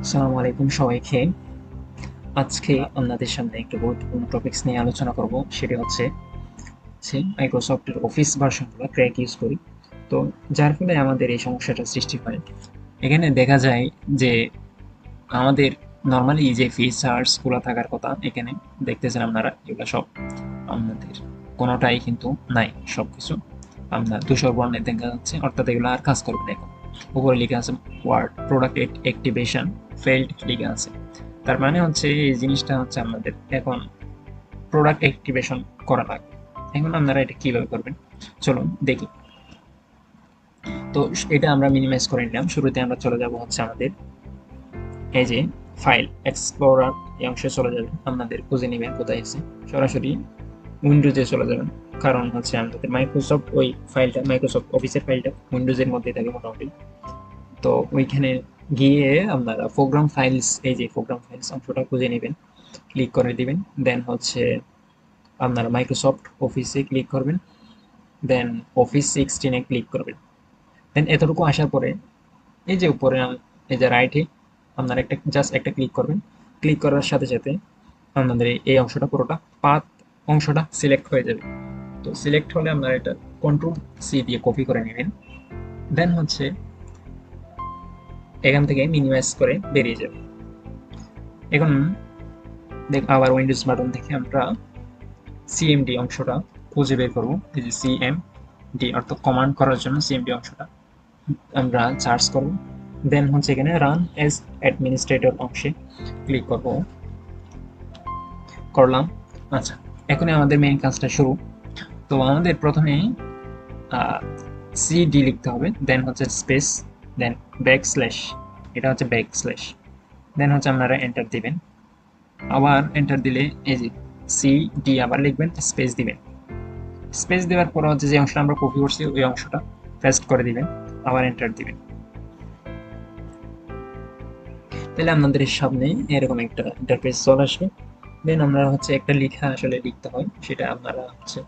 আসসালামু আলাইকুম সবাইকে। আজকে আপনাদের সামনে একটা গুরুত্বপূর্ণ টপিকস নিয়ে আলোচনা করব। সেটি হচ্ছে মাইক্রোসফটের অফিস ভার্সনগুলো ক্র্যাক ইউজ করি। তো যার ফলে আমাদের এই সমস্যাটা সৃষ্টি হয়। এখানে দেখা যায় যে আমাদের নরমালি যে ফিচার্সগুলো থাকার কথা এখানে দেখতেছেন আপনারা, এগুলো সব আপনাদের কোনোটাই কিন্তু নাই। সবকিছু আপনার ধূসর বর্ণে দেখা যাচ্ছে, অর্থাৎ এগুলো আর কাজ করবে না। এখন উপরে লিখে আছে ওয়ার্ড প্রোডাক্ট অ্যাক্টিভেশন ফেল্ড লিখে আছে। তার মানে হচ্ছে এই জিনিসটা হচ্ছে আপনাদের এখন প্রোডাক্ট অ্যাক্টিভেশন করা লাগবে। এখন আপনারা এটা কিভাবে করবেন চলুন দেখি। তো এটা আমরা মিনিমাইজ করে নিলাম। শুরুতে আমরা চলে যাব হচ্ছে আমাদের এই যে ফাইল এক্সপ্লোরার, এই অংশে চলে যাবেন। আপনাদের খুঁজে নেবেন কোথায় আছে, সরাসরি উইন্ডোজে চলে যাবেন। কারণ হচ্ছে আমাদের মাইক্রোসফট ওই ফাইলটা, মাইক্রোসফট অফিসের ফাইলটা উইন্ডোজের মধ্যে থাকে মোটামুটি। তো ওইখানে গিয়ে আপনারা প্রোগ্রাম ফাইলস, এই যে প্রোগ্রাম ফাইলস অংশটা খুঁজে নেবেন, ক্লিক করে দিবেন। দেন হচ্ছে আপনারা মাইক্রোসফট অফিসে ক্লিক করবেন, দেন অফিস 16-এ ক্লিক করবেন। দেন এতটুকু আসার পরে এই যে উপরে এই যে রাইটে আপনারা জাস্ট একটা ক্লিক করবেন। ক্লিক করার সাথে সাথে আপনাদের এই অংশটা পুরোটা পাথ অংশটা সিলেক্ট হয়ে যাবে। তো সিলেক্ট হলে আপনারা এটা কন্ট্রোল সি দিয়ে কপি করে নেবেন। দেন হচ্ছে এখান থেকে মিনিমাইজ করে বেরিয়ে যাবে। এখন আবার উইন্ডোজ বাটন থেকে আমরা সিএমডি অংশটা খুঁজে বের করবো। এই যে সিএমডি অর্থাৎ কমান্ড করার জন্য সিএমডি অংশটা আমরা সার্চ করব। দেন হচ্ছে এখানে রান এজ অ্যাডমিনিস্ট্রেটর অংশে ক্লিক করব, করলাম। আচ্ছা, এখন আমাদের মেইন কাজটা শুরু। তো আমাদের প্রথমে সিডি লিখতে হবে, দেন হচ্ছে স্পেস, দেন ব্যাক স্ল্যাশ, এটা হচ্ছে ব্যাক স্ল্যাশ। দেন হচ্ছে আপনারা এন্টার দিবেন। আবার এন্টার দিলে এই যে সিডি আবার লিখবেন, স্পেস দিবেন। স্পেস দেওয়ার পর হচ্ছে যে অংশটা আমরা কপি করছি ওই অংশটা পেস্ট করে দিবেন, আবার এন্টার দিবেন। তাহলে আপনাদের সামনে এরকম একটা ইন্টারফেস চলে আসবে। দেন আমরা হচ্ছে একটা লেখা আসলে লিখতে হয়, সেটা আপনারা হচ্ছে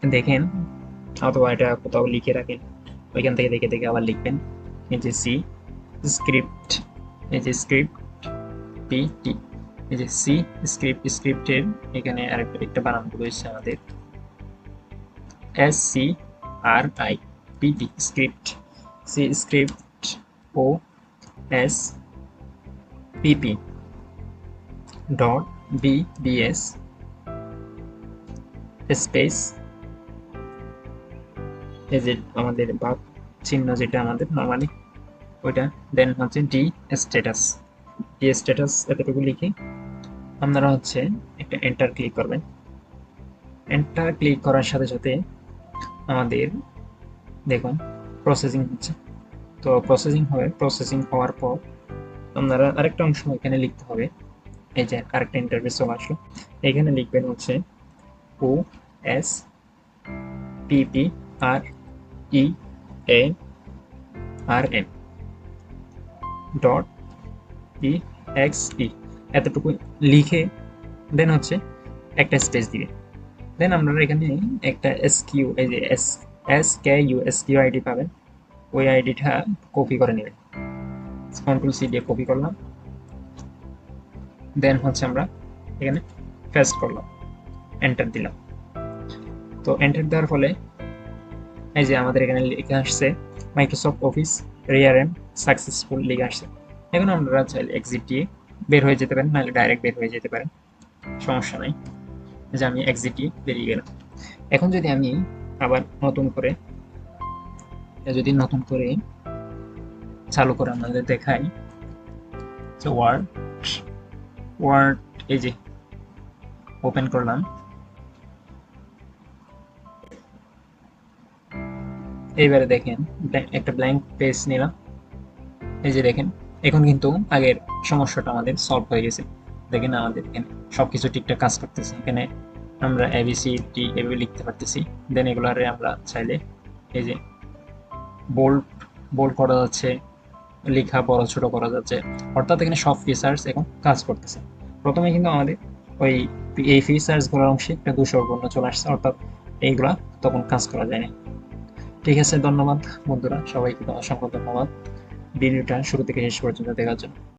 দেখেন, অথবা এটা কোথাও লিখে রাখেন, ওইখান থেকে দেখে দেখে আবার লিখবেন। এই যে সি স্ক্রিপ্ট, এই যে স্ক্রিপ্ট পিটি, এই যে সি স্ক্রিপ্টের এখানে আরেকটা বানান রয়েছে আমাদের, SCRIPT script, C script OSPP dot BBS space, এই যে আমাদের ভাগ চিহ্ন যেটা আমাদের নর্মালি ওইটা। দেন হচ্ছে ডি স্ট্যাটাস এতটুকু লিখে আপনারা হচ্ছে একটা এন্টার ক্লিক করবেন। এন্টার ক্লিক করার সাথে সাথে আমাদের দেখুন প্রসেসিং হচ্ছে। তো প্রসেসিং হওয়ার পর আপনারা আরেকটা অংশ এখানে লিখতে হবে। এই যে আরেকটা ইন্টারফেস চলে আসলো, এখানে লিখবেন হচ্ছে OSPPREARN ডট EXE এতটুকু লিখে দেন হচ্ছে একটা স্পেস দিবে। দেন আপনারা এখানে একটা এসকিউ, এই যে SKU আইডি পাবেন, ওই আইডিটা কপি করে নেবেন। কন্ট্রোল সি দিয়ে কপি করলাম। দেন হচ্ছে আমরা এখানে পেস্ট করলাম, এন্টার দিলাম। তো এন্টার দেওয়ার ফলে এই যে আমাদের এখানে লিখে আসছে মাইক্রোসফট অফিস রিআরএম সাকসেসফুল লিখে আসছে। এখন আপনারা চাইলে এক্সিট দিয়ে বের হয়ে যেতে পারেন, নাহলে ডাইরেক্ট বের হয়ে যেতে পারেন, সমস্যা নাই। যে আমি এক্সিট দিয়ে বেরিয়ে গেলাম। এখন যদি আমি আবার নতুন করে চালু করে আপনাদের দেখাই, যে ওয়ার্ড ওয়ার্ড এই যে ওপেন করলাম। এইবারে দেখেন একটা ব্ল্যাঙ্ক পেজ নিলাম। এই যে দেখেন এখন কিন্তু আগের সমস্যাটা আমাদের সলভ হয়ে গেছে। দেখেন আমাদের এখানে সবকিছু ঠিকঠাক কাজ করতেছে। এখানে আমরা ABCD এভাবে লিখতে পারতেছি। দেন এগুলারে আমরা চাইলে এই যে বোল্ড বোল্ড করা যাচ্ছে, লেখা বড় ছোট করা যাচ্ছে, অর্থাৎ এখানে সব ফিচার্স এখন কাজ করতেছে। প্রথমে কিন্তু আমাদের ওই এই ফিচার্স গুলোর অংশে একটা দূষরবর্ণ চলে আসছে, অর্থাৎ এইগুলা তখন কাজ করা যায় না। ঠিক আছে, ধন্যবাদ বন্ধুরা, সবাইকে অসংখ্য ধন্যবাদ। ভিডিওটা শুরু থেকে শেষ পর্যন্ত দেখার জন্য।